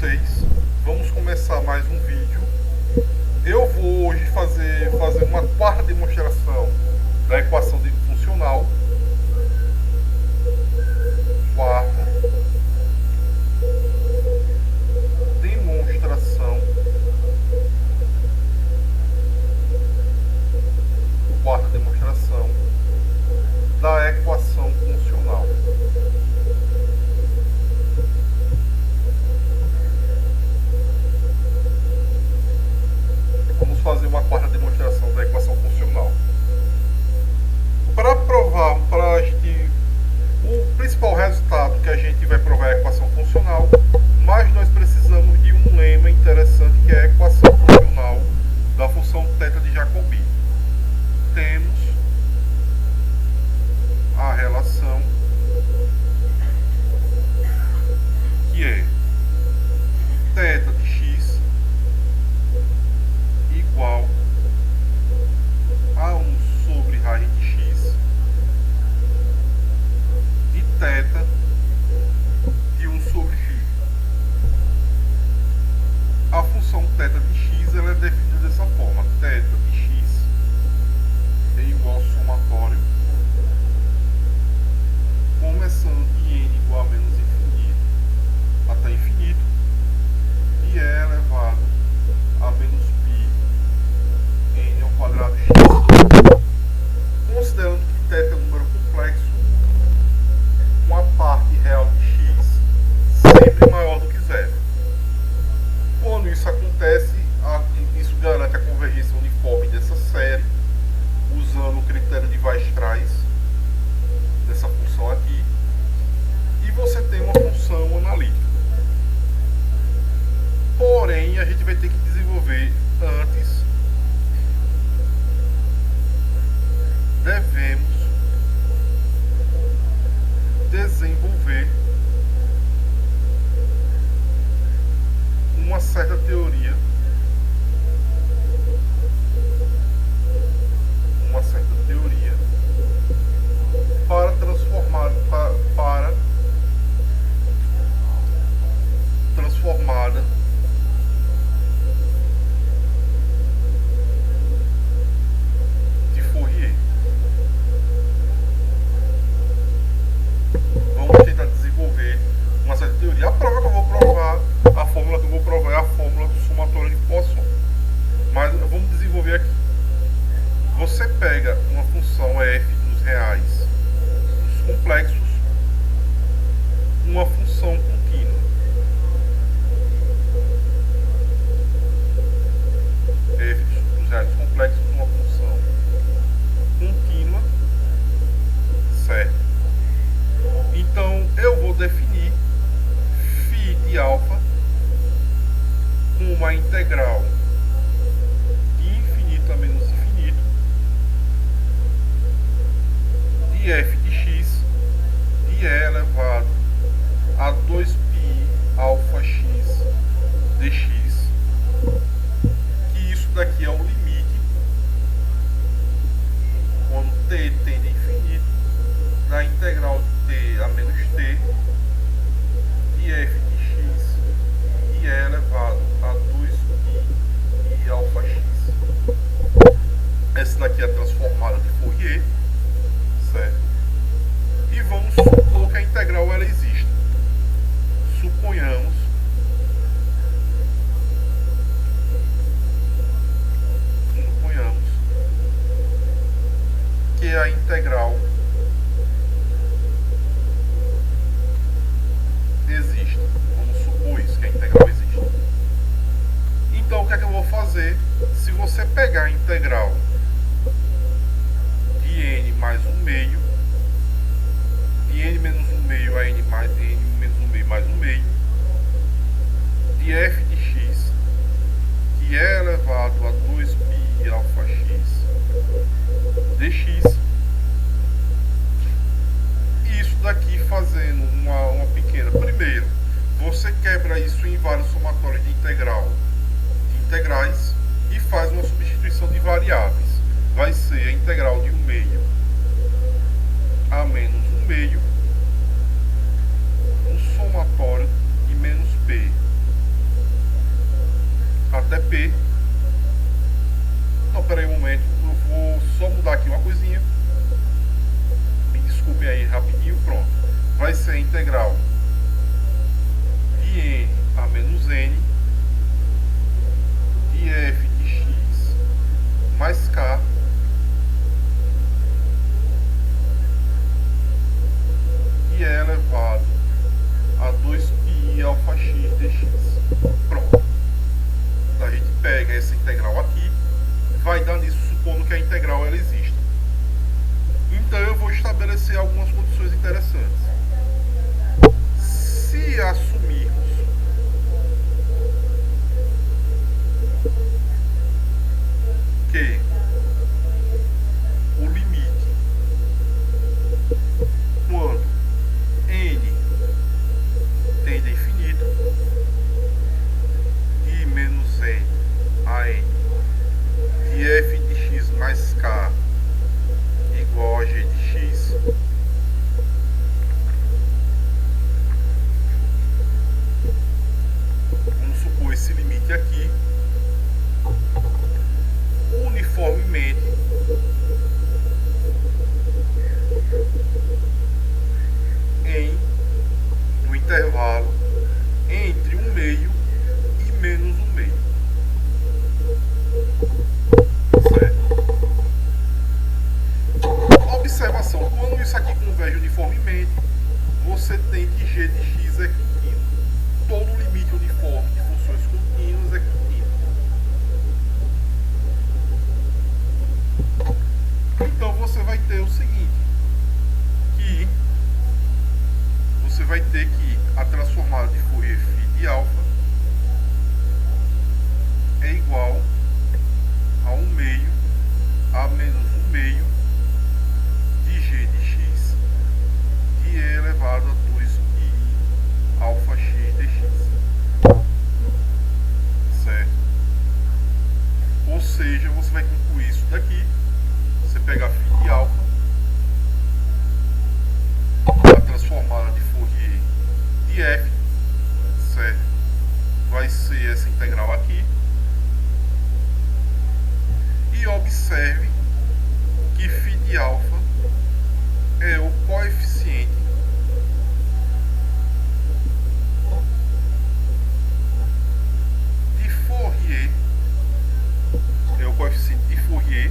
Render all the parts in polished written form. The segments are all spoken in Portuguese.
vocês. Vamos começar mais um vídeo. Eu vou hoje fazer uma quarta demonstração da equação funcional. Quarta demonstração. Quarta demonstração da equação funcional. Vamos fazer uma quarta demonstração da equação funcional. Para provar, o principal resultado que a gente vai provar é a equação funcional, mas nós precisamos de um lema interessante que é a equação funcional da função θ de Jacobi. Temos a relação que é θ de x igual a 1 sobre raiz de x de θ de 1 sobre φ. A função θ de x ela é definida dessa forma: θ de x é igual ao somatório começando de n igual a menos infinito até infinito, e é elevado a menos π n ao quadrado x. Considerando que θ é um número complexo, com a parte real de x sempre maior do que zero. Quando isso acontece, isso garante a convergência uniforme dessa série, usando o critério de Weierstrass dessa função aqui, e você tem uma função analítica. Porém, a gente vai ter que desenvolver antes, devemos desenvolver uma certa teoria, para transformada de Fourier. Vamos tentar desenvolver uma certa teoria. A prova que eu vou provar, a fórmula que eu vou provar é a fórmula do somatório de Poisson. Mas vamos desenvolver aqui. Você pega uma função f dos reais dos complexos, uma função contínua. F dos reais dos complexos, uma função contínua, certo? Então eu vou definir φ de alfa com uma integral de infinito a menos infinito de f de x de e elevado a 2π alfa x dx, que isso daqui é o limite, quando t tende a infinito, da integral de t a menos t de f de x de e elevado a 2π alfa x. Essa daqui é a transformada de Fourier, certo? E vamos supor que a integral ela existe. Suponhamos que a integral existe. Vamos supor isso, que a integral existe. Então o que é que eu vou fazer? Se você pegar a integral de n mais 1 meio, de n menos 1 meio a n mais n menos 1 meio mais 1 meio, de f de x, que é elevado a 2π alfa x dx, e isso daqui fazendo uma pequena. Primeiro, você quebra isso em vários somatórios de integrais e faz uma substituição de variáveis. Vai ser a integral de 1 meio a menos 1 meio, um somatório de menos p x. Pronto. A gente pega essa integral aqui, vai dar nisso, supondo que a integral ela exista. Então eu vou estabelecer algumas condições interessantes. Se assumirmos que o limite quando n tende a infinito de menos n a n de f de x mais k igual a g de x, vamos supor esse limite aqui, uniformemente no intervalo entre 1/2 e menos 1/2. Certo? Observação: quando isso aqui converge uniformemente, você tem que g de x é contínuo. Todo limite uniforme de funções contínuas é contínuo. Então você vai ter o seguinte, que você vai ter que a transformada de Fourier φ de alfa é igual a 1/2 a menos 1/2 de g de x de e elevado a 2π alfa x dx. Certo? Ou seja, você vai concluir isso daqui. Você pega φ de alfa, a transformada de Fourier de f, certo? Vai ser essa integral aqui. E observe que φ de alfa é o coeficiente de Fourier,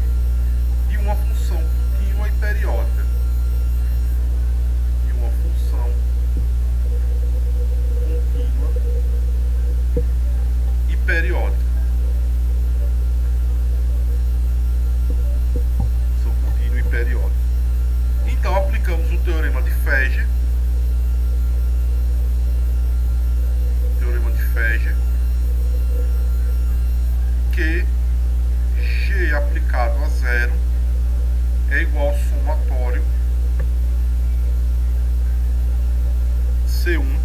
de uma função contínua e periódica. De uma função contínua e periódica. Função contínua e periódica. Então aplicamos o teorema de Feger. Que g aplicado a zero é igual ao somatório C1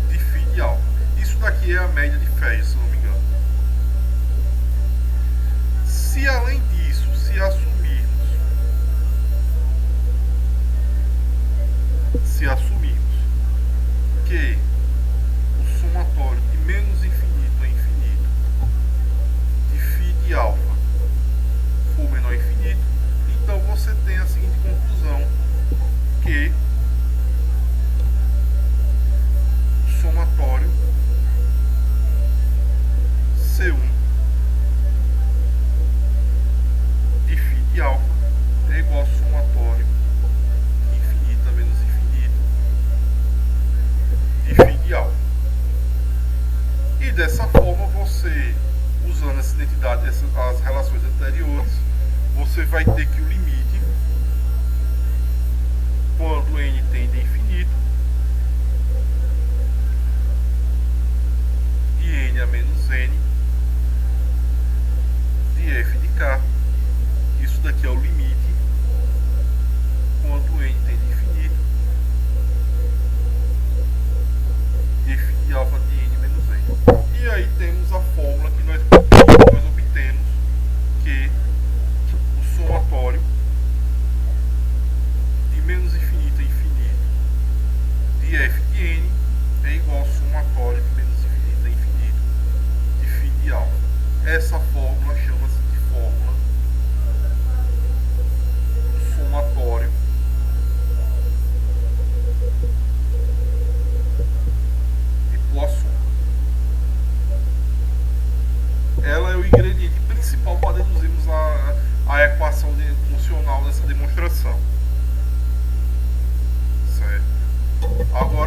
de φ de alfa. Isso daqui é a média de Feger, se não me engano. Se além disso, se assumirmos que o somatório de menos infinito a infinito de φ de alfa for menor a infinito, então você tem a seguinte conclusão, que o somatório C1 de φ de alfa é igual ao somatório de infinito a menos infinito de φ de alfa. E dessa forma, você, usando essa identidade, as relações anteriores, você vai ter que o limite, quando n tende a infinito, de n a menos n, de f de k, isso daqui é o limite, quando n tende a infinito, de f de alfa de n menos n. E aí temos a fórmula que nós obtemos, que o somatório de menos infinito a infinito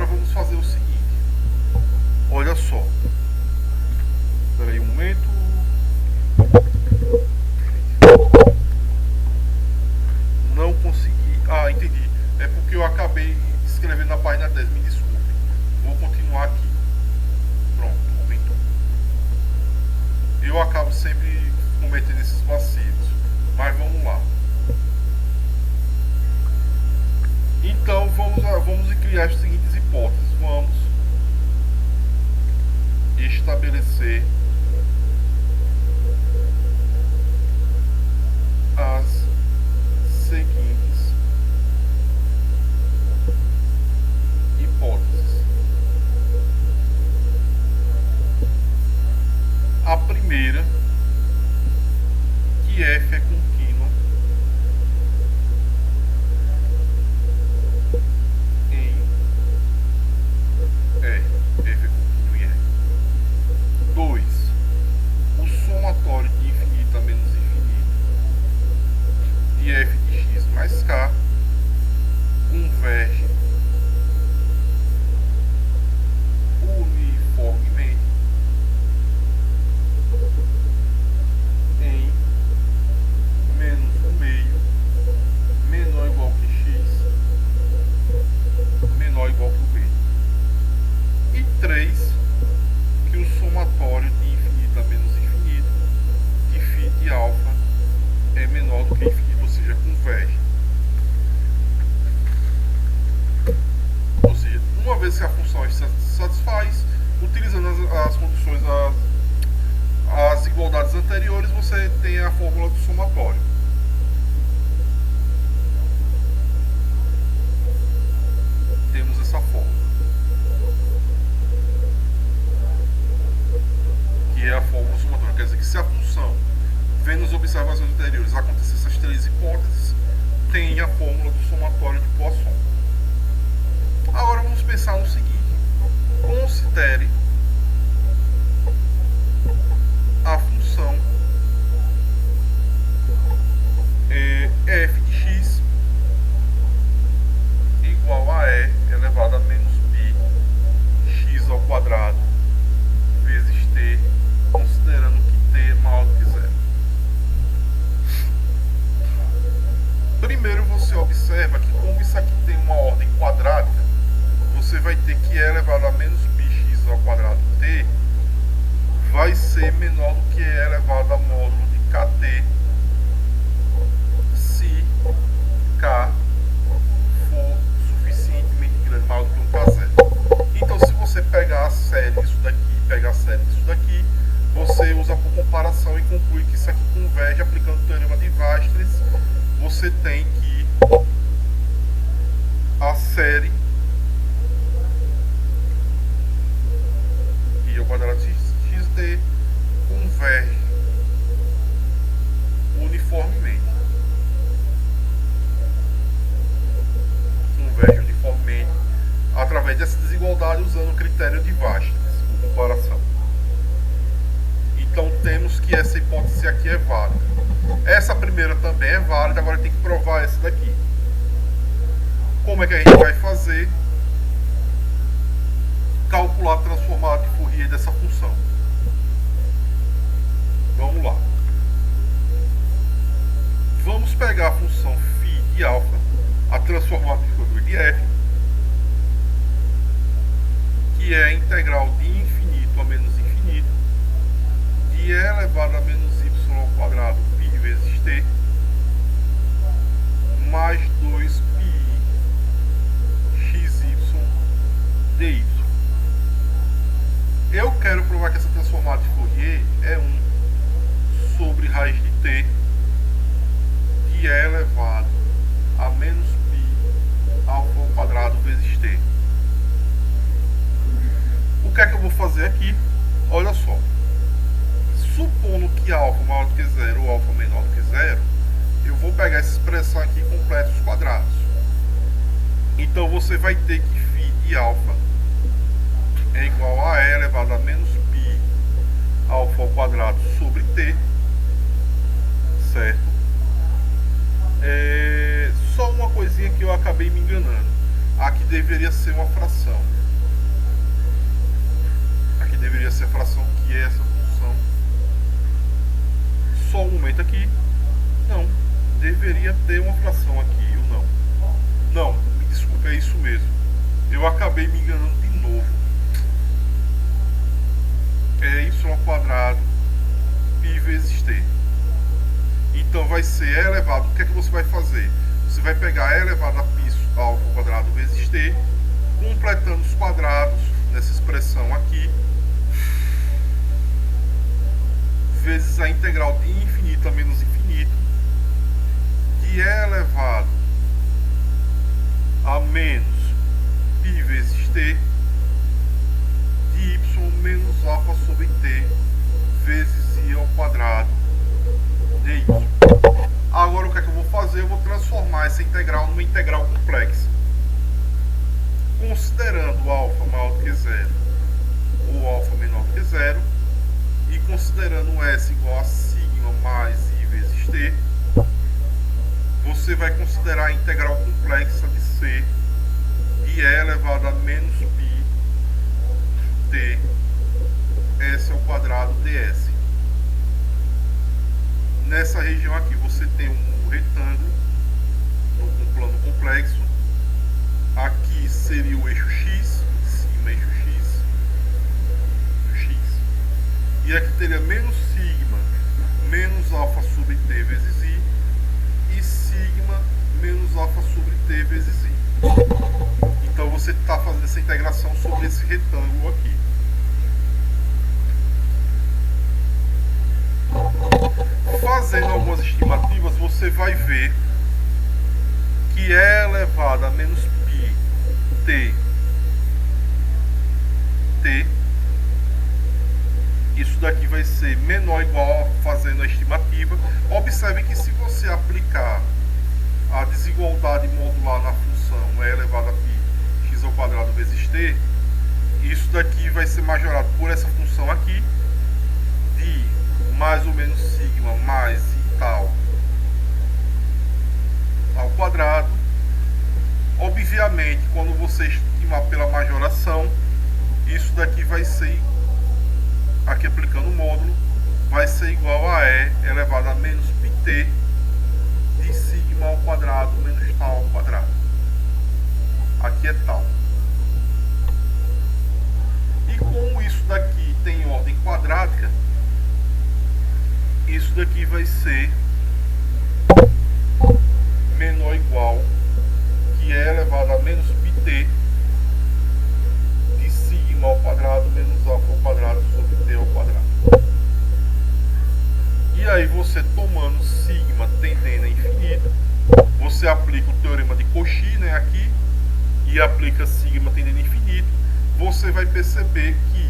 vamos fazer o seguinte. Olha só. Espera aí um momento. Não consegui. Ah, entendi. É porque eu acabei escrevendo na página 10. Me desculpe. Vou continuar aqui. Pronto, aumentou. Eu acabo sempre cometendo esses vacilos. Mas vamos lá. Então vamos criar as seguintes hipóteses. Vamos estabelecer as seguintes hipóteses. A primeira, que f é contínua em E. F é contínua em E. 2. O somatório de infinito a menos infinito de f de x mais k converge uniformemente em menos 1/2 menor ou igual que x menor ou igual que b. E 3, que o somatório de infinito a menos infinito de φ de alfa é menor do que infinito, ou seja, converge. Ou seja, uma vez que a função se satisfaz, utilizando as condições, as igualdades anteriores, você tem a fórmula do somatório. Temos essa fórmula, que é a fórmula do somatório. Quer dizer que se a função, vendo as observações anteriores, acontecer essas três hipóteses, tem a fórmula do somatório de Poisson. Agora vamos pensar no seguinte. Considere a função f de x igual a e elevado a menos π x ao quadrado vezes t, considerando que t é maior do que zero. Primeiro você observa que, como isso aqui tem uma ordem quadrática, você vai ter que e elevado a menos πx ao quadrado t vai ser menor do que e elevado a módulo de kt se k for suficientemente grande, maior do que um k0. Então, se você pegar a série disso daqui e pegar a série disso daqui, você usa por comparação e conclui que isso aqui converge aplicando o teorema de Weierstrass. Você tem que a série i ao quadrado de xd converge uniformemente. Converge uniformemente através dessa desigualdade usando o critério de Weierstrass por comparação. Então temos que essa hipótese aqui é válida. Essa primeira também é válida, agora tem que provar essa daqui. Como é que a gente vai fazer? Calcular a transformada de Fourier dessa função. Vamos lá. Vamos pegar a função φ de alfa, a transformada de Fourier de f, que é a integral de infinito a menos infinito de e elevado a menos y ao quadrado π vezes t mais 2πi xy dy. Eu quero provar que essa transformada de Fourier é 1 sobre raiz de t de e elevado a menos π alfa ao quadrado vezes t. O que é que eu vou fazer aqui? Olha só. Supondo que alfa maior do que zero ou alfa menor do que zero, eu vou pegar essa expressão aqui e completo os quadrados. Então você vai ter que φ de alfa é igual a e elevado a menos π alfa ao quadrado sobre t, certo? Só uma coisinha que eu acabei me enganando. aqui deveria ser uma fração. Aqui deveria ser a fração que é essa função. Só um momento aqui. Não, deveria ter uma fração aqui, ou não? Não, me desculpe, é isso mesmo. Eu acabei me enganando de novo. É y² π vezes t. Então vai ser e elevado. O que é que você vai fazer? Você vai pegar e elevado a π ao quadrado vezes t, completando os quadrados nessa expressão aqui, vezes a integral de infinito a menos infinito de e elevado a menos π vezes t de y menos alfa sobre t vezes i ao quadrado de y. Agora o que é que eu vou fazer? Eu vou transformar essa integral numa integral complexa. Considerando alfa maior do que zero ou alfa menor do que zero, e considerando s igual a sigma mais i vezes t, você vai considerar a integral complexa de c de e elevado a menos π t s ao quadrado ds. Nessa região aqui você tem um retângulo no plano complexo. Aqui seria o eixo x, em cima eixo x, e aqui teria menos sigma menos alfa sobre t vezes i e sigma menos alfa sobre t vezes i. Então você está fazendo essa integração sobre esse retângulo aqui. Fazendo algumas estimativas, você vai ver que e elevado a menos π t, isso daqui vai ser menor ou igual, fazendo a estimativa. Observe que se você aplicar a desigualdade modular na função e elevado a π x ao quadrado vezes t, isso daqui vai ser majorado por essa função aqui de mais ou menos sigma mais i tal ao quadrado. Obviamente, quando você estimar pela majoração, isso daqui vai ser, aqui aplicando o módulo, vai ser igual a e elevado a menos πt de sigma ao quadrado menos tal ao quadrado. Aqui é tal. E como isso daqui tem ordem quadrática, isso daqui vai ser menor ou igual que é elevado a menos πt de sigma ao quadrado menos alfa ao quadrado sobre t ao quadrado. E aí você, tomando sigma tendendo a infinito, você aplica o teorema de Cauchy, né, aqui, e aplica sigma tendendo a infinito, você vai perceber que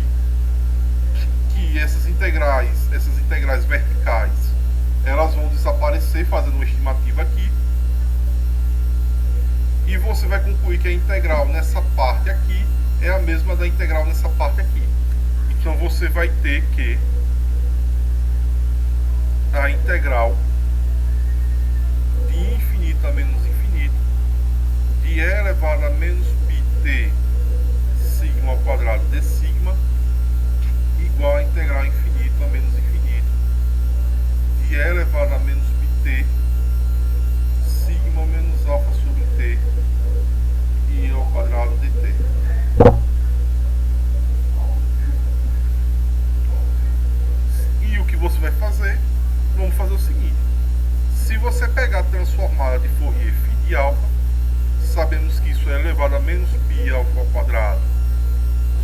essas integrais verticais, elas vão desaparecer, fazendo uma estimativa aqui, e você vai concluir que a integral nessa parte aqui é a mesma da integral nessa parte aqui. Então você vai ter que a integral de infinito a menos infinito de e elevado a menos πt sigma ao quadrado de sigma igual a integral infinito a menos infinito de e elevado a menos πt sigma menos alfa sobre t e ao quadrado dt. E o que você vai fazer? Vamos fazer o seguinte: se você pegar a transformada de Fourier φ de alfa, sabemos que isso é elevado a menos π alfa ao quadrado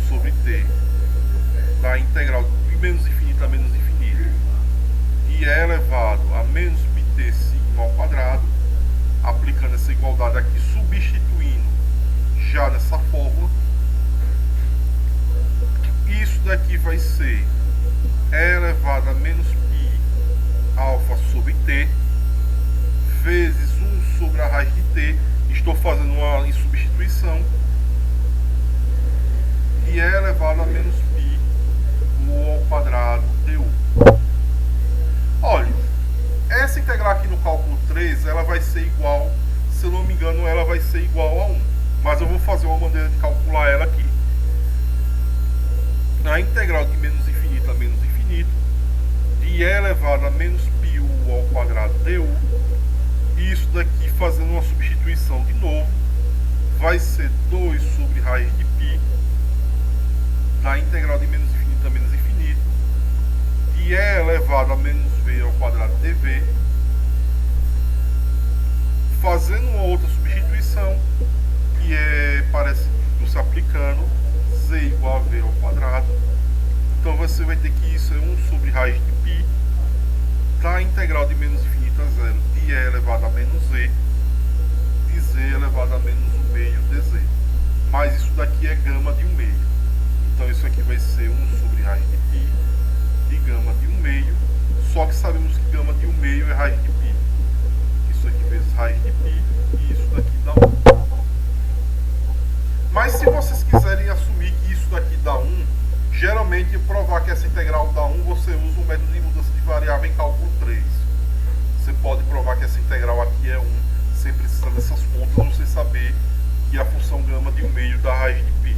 sobre t da integral de menos infinito a menos infinito e é elevado a menos πt sigma ao quadrado, aplicando essa igualdade aqui, substituindo já nessa fórmula, isso daqui vai ser e elevado a menos π alfa sobre t vezes 1 sobre a raiz de t, estou fazendo uma substituição, e é elevado a menos π u ao quadrado du. Olha, essa integral aqui no cálculo 3, ela vai ser igual, se eu não me engano, ela vai ser igual a 1. mas eu vou fazer uma maneira de calcular ela aqui. A integral de menos infinito a menos infinito de e elevado a menos πu ao quadrado du, e isso daqui, fazendo uma substituição de novo, vai ser 2 sobre raiz de π da integral de menos infinito a menos infinito de e elevado a menos v ao quadrado dv, fazendo uma outra substituição, que parece você aplicando z igual a v ao quadrado. Então você vai ter que isso é 1 sobre raiz de π da integral de menos infinito a zero de e elevado a menos z de z elevado a menos 1 meio dz. Mas isso daqui é gama de 1 meio. Então isso aqui vai ser 1 sobre raiz de π de gama de 1 meio. Só que sabemos que gama de 1 meio é raiz de π. Isso aqui vezes raiz de π e isso daqui dá 1. Mas se vocês quiserem assumir que isso daqui dá 1, geralmente provar que essa integral dá 1, você usa o método de mudança de variável em cálculo 3. Você pode provar que essa integral aqui é 1, sem precisar dessas contas, você saber que a função gama de 1 meio dá raiz de π.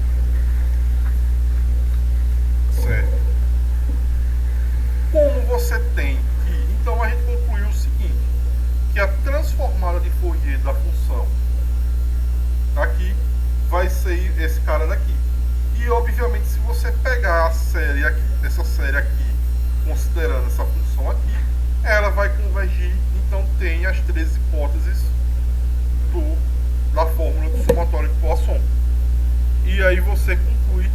Certo? Como você tem que... Então a gente concluiu o seguinte, que a transformada de Fourier da função aqui vai ser esse cara daqui. E obviamente se você pegar a série aqui, essa série aqui, considerando essa função aqui, ela vai convergir. Então tem as 3 hipóteses da fórmula do somatório de Poisson. E aí você conclui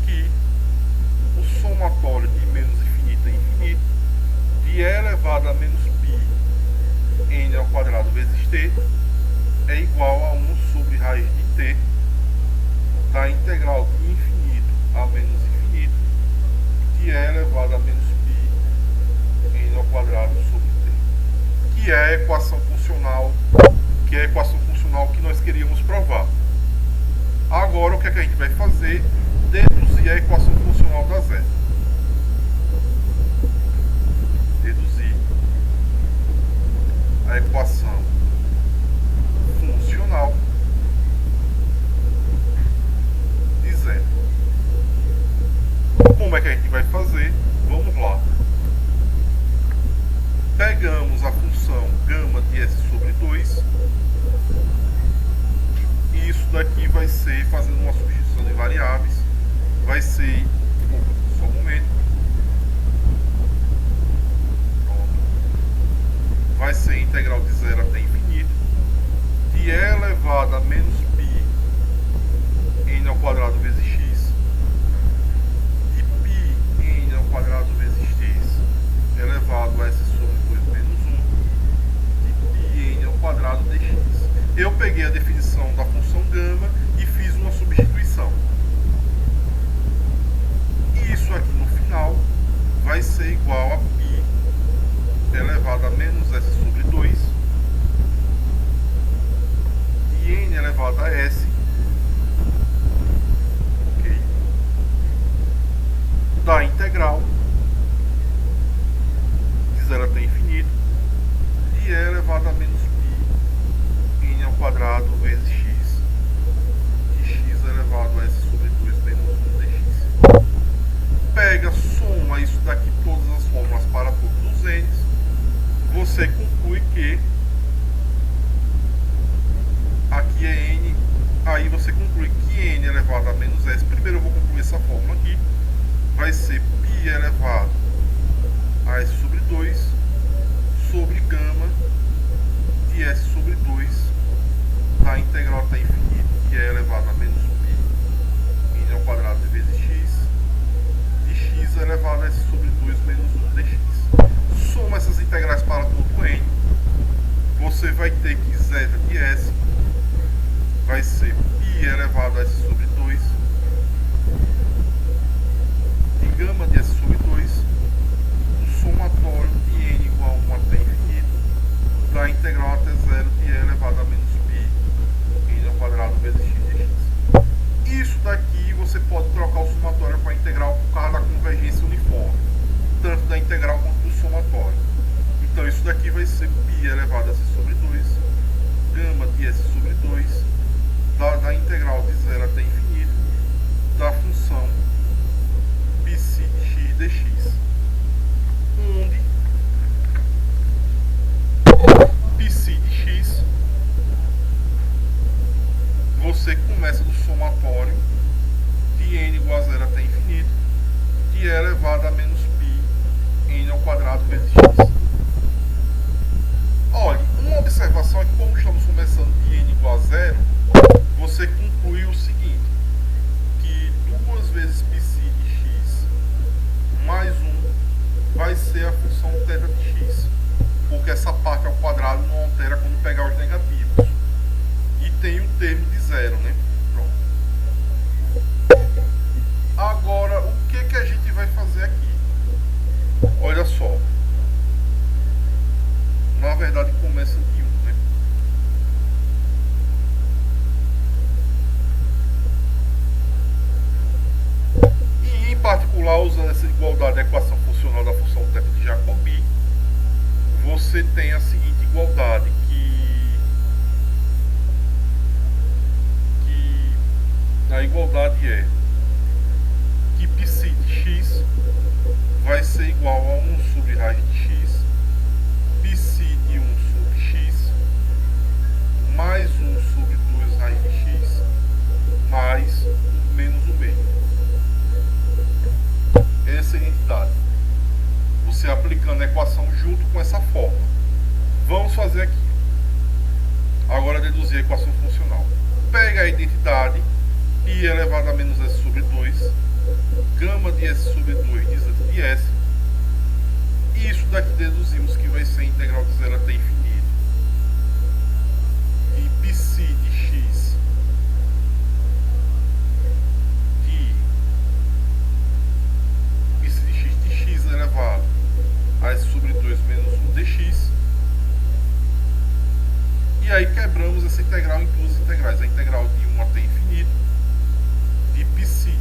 que o somatório de menos infinito a infinito de e elevado a menos π n ao quadrado vezes t é igual a 1 sobre raiz de t da integral de infinito a menos infinito de e elevado a menos π n ao quadrado sobre t, que é a equação funcional, que nós queríamos provar. Agora o que é que a gente vai fazer? Deduzir a equação funcional da z. Deduzir a equação funcional de z. Como é que a gente vai fazer? Vamos lá. Pegamos a função gama de s sobre 2 e isso daqui vai ser, fazendo uma substituição de variáveis, vai ser, só um momento, pronto, vai ser integral de 0 até infinito de e elevado a menos π n ao quadrado vezes x de π n ao quadrado vezes x elevado a s sobre 2 menos 1 de π n ao quadrado dx. Eu peguei a definição da função gama e fiz uma substituição. E isso aqui no final vai ser igual a π elevado a menos s sobre 2 de n elevado a s, okay, da integral de 0 até infinito de e elevado a menos π n ao quadrado vezes x de x elevado a s sobre 2 menos 1 dx. Pega, soma isso daqui, todas as fórmulas para todos os n's, você conclui que aqui é n, aí você conclui que n elevado a menos s, primeiro eu vou concluir essa fórmula aqui, vai ser π elevado a s sobre 2 sobre gama de s sobre 2 da integral até infinito de e elevado a menos π n ao quadrado vezes x de x elevado a s sobre 2 menos 1 dx. Soma essas integrais para todo n, você vai ter que z de s vai ser π elevado a s sobre 2 de gama de s sobre 2 do somatório de n igual a 1 até infinito da integral até 0 de e elevado a menos π n ao quadrado vezes x de x. Isso daqui você pode trocar o somatório para a integral por causa da convergência uniforme, tanto da integral quanto do somatório. Então isso daqui vai ser π elevado a s sobre 2 gama de s sobre 2 da integral de 0 até infinito da função psi de x dx, onde psi de x você começa do somatório de n igual a 0 até infinito, que é elevado a menos π n ao quadrado vezes x. Olha, uma observação é que como estamos começando de n igual a 0, você conclui o seguinte, que 2 vezes psi de x mais 1 vai ser a função θ de x, porque essa parte ao quadrado não altera quando pegar os negativos. E tem um termo de 0, né? Pronto. Agora, o que a gente vai fazer aqui? Olha só. Na verdade, começa de 1, né? E, em particular, usando essa igualdade da equação funcional da função θ de Jacobi, você tem a seguinte igualdade, que a igualdade é que psi de x vai ser igual a 1 sobre raiz de x, psi de 1 sobre x, mais 1 sobre 2 raiz de x, mais menos o meio. Essa é a identidade. Você aplicando a equação junto com essa fórmula. Vamos fazer aqui. Agora deduzir a equação funcional. Pega a identidade π elevado a menos s sobre 2, gama de s sobre 2 diante de s. E isso daqui deduzimos que vai ser a integral de 0 até infinito. E psi de x de x elevado a s sobre 2 menos 1 dx. E aí quebramos essa integral em duas integrais. A integral de 1 até infinito de psi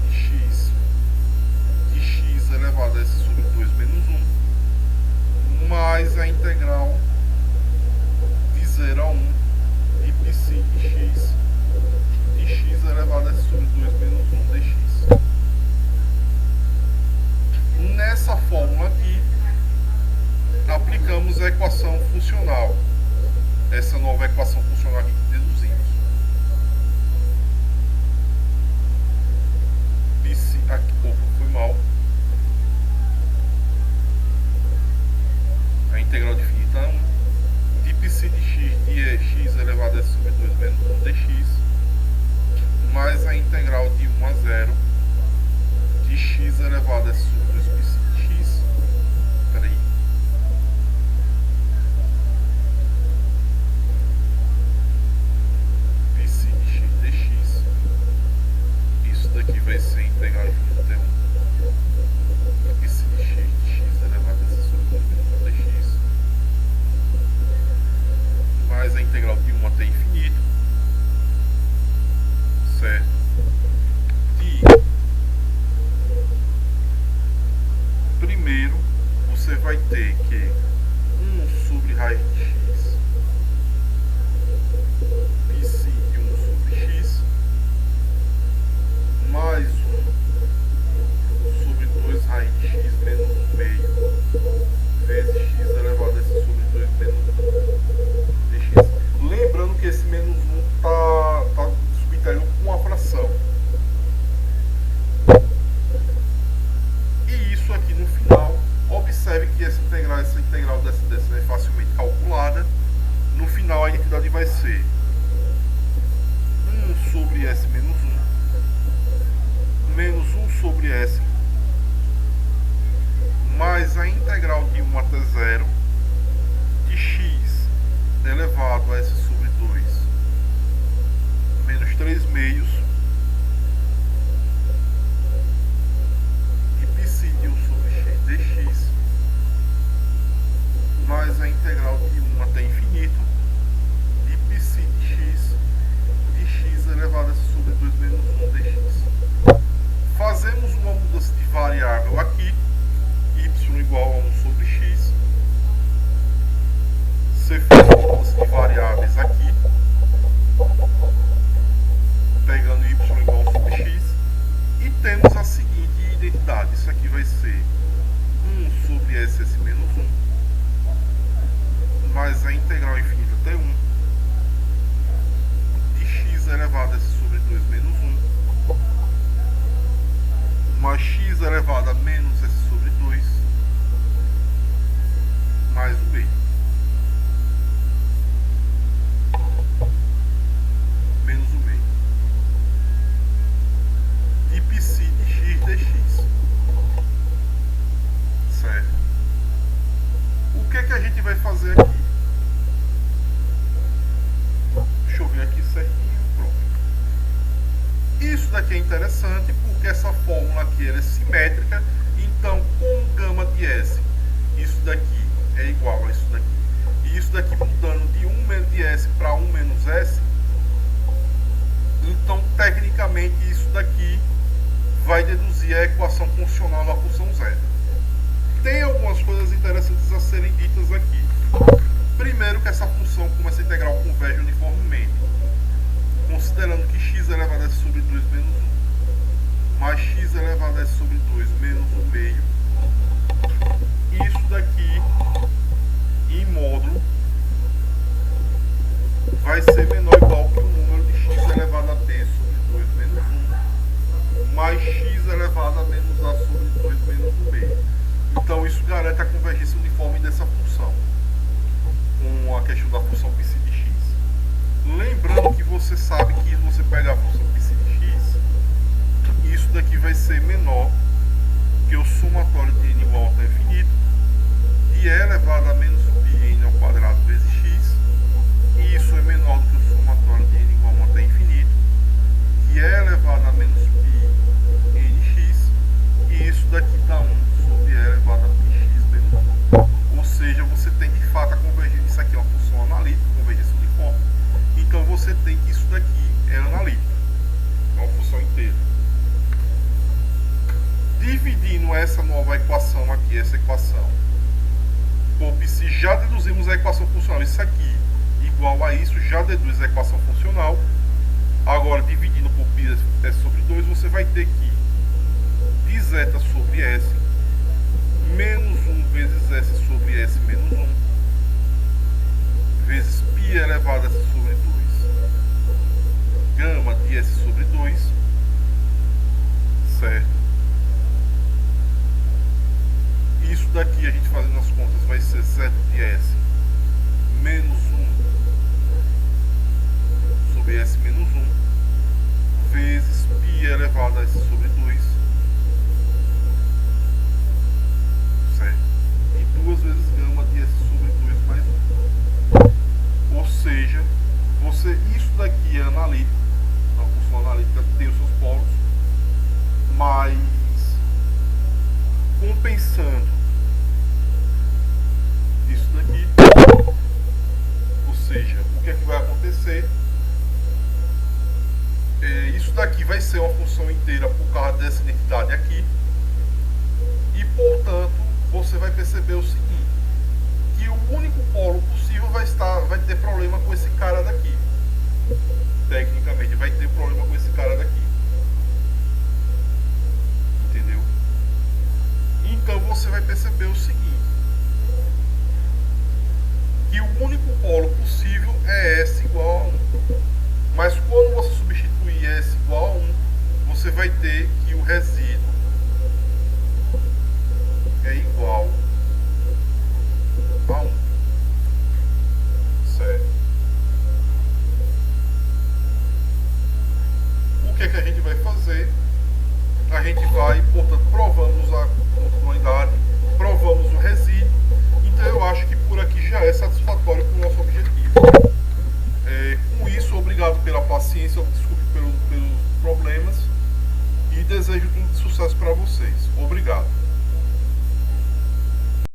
de x elevado a s sobre 2 menos 1, mais a integral de 0 a 1 de psi de x elevado a s sobre 2 menos 1 dx. Nessa fórmula aqui, aplicamos a equação funcional, essa nova equação funcional aqui que deduzimos. Aqui, foi mal. A integral de infinita é 1 de psi de x elevado a s sobre 2 menos 1 dx, mais a integral de 1 a 0 de x elevado a s sobre 2 psi de x. Peraí. Psi de x dx. Isso daqui vai ser a integral infinita até 1 de psi de x elevado a s sobre 2 menos 1 dx, mais a integral de 1 até infinito, certo? De primeiro você vai ter que 1 sobre raiz de x psi de 1 sobre x mais 1 x elevado a menos s sobre 2 mais o meio. Menos o meio. De psi de x dx. Certo? O que é que a gente vai fazer aqui? Deixa eu ver aqui certinho. Pronto. Isso daqui é interessante porque essa fórmula aqui ela é simétrica. Então, com gama de S, isso daqui é igual a isso daqui. E isso daqui mudando de 1 menos de S para 1 menos S. Então, tecnicamente, isso daqui vai deduzir a equação funcional da função zero. Tem algumas coisas interessantes a serem ditas aqui. Primeiro, que essa função, como essa integral converge uniformemente, considerando que x elevado a s sobre 2 menos 1 mais x elevado a s sobre 2 menos 1 meio, isso daqui, em módulo, vai ser menor ou igual que o número de x elevado a t sobre 2 menos 1 mais x elevado a menos a sobre 2 menos 1 meio. Então isso garante a convergência uniforme dessa função, com a questão da função psi de x. Lembrando que você sabe que se você pegar a função psi de x, isso daqui vai ser menor que o somatório de n igual a infinito, de e elevado a menos πn ao quadrado vezes x, e isso é menor do que o somatório de n igual a até infinito, que é elevado a menos π nx, e isso daqui dá 1 sobre e elevado a πx menos 1. Ou seja, você tem de fato a convergência. Isso aqui é uma função analítica, convergência uniforme. Então você tem que isso daqui é analítico, é uma função inteira. Dividindo essa nova equação aqui, essa equação, por psi, já deduzimos a equação funcional. Isso aqui igual a isso, já deduz a equação funcional. Agora, dividindo por π s sobre 2, você vai ter que de zeta sobre s menos 1 vezes s sobre s menos 1 vezes π elevado a s sobre 2 gama de s sobre 2, certo? Isso daqui, a gente fazendo as contas, vai ser zeta de s menos 1 sobre s menos 1 vezes π elevado a s sobre 2, certo? E 2 vezes gama de s sobre 2 mais 1. Ou seja, isso daqui é analítico, a função analítica tem os seus polos, mas compensando isso daqui, ou seja, o que é que vai acontecer? Isso daqui vai ser uma função inteira por causa dessa identidade aqui, e portanto você vai perceber o seguinte, que o único polo possível vai ter problema com esse cara daqui. Tecnicamente vai ter problema com esse cara daqui, entendeu? Então você vai perceber o seguinte, que o único polo possível é S igual a 1. Mas quando você substituir S igual a 1, você vai ter que o resíduo é igual a 1. Certo? O que é que a gente vai fazer? A gente vai, portanto, provamos a continuidade, provamos o resíduo. Então eu acho que por aqui já é satisfatório para o nosso objetivo. Com isso, obrigado pela paciência, desculpe pelos problemas e desejo tudo de sucesso para vocês. Obrigado.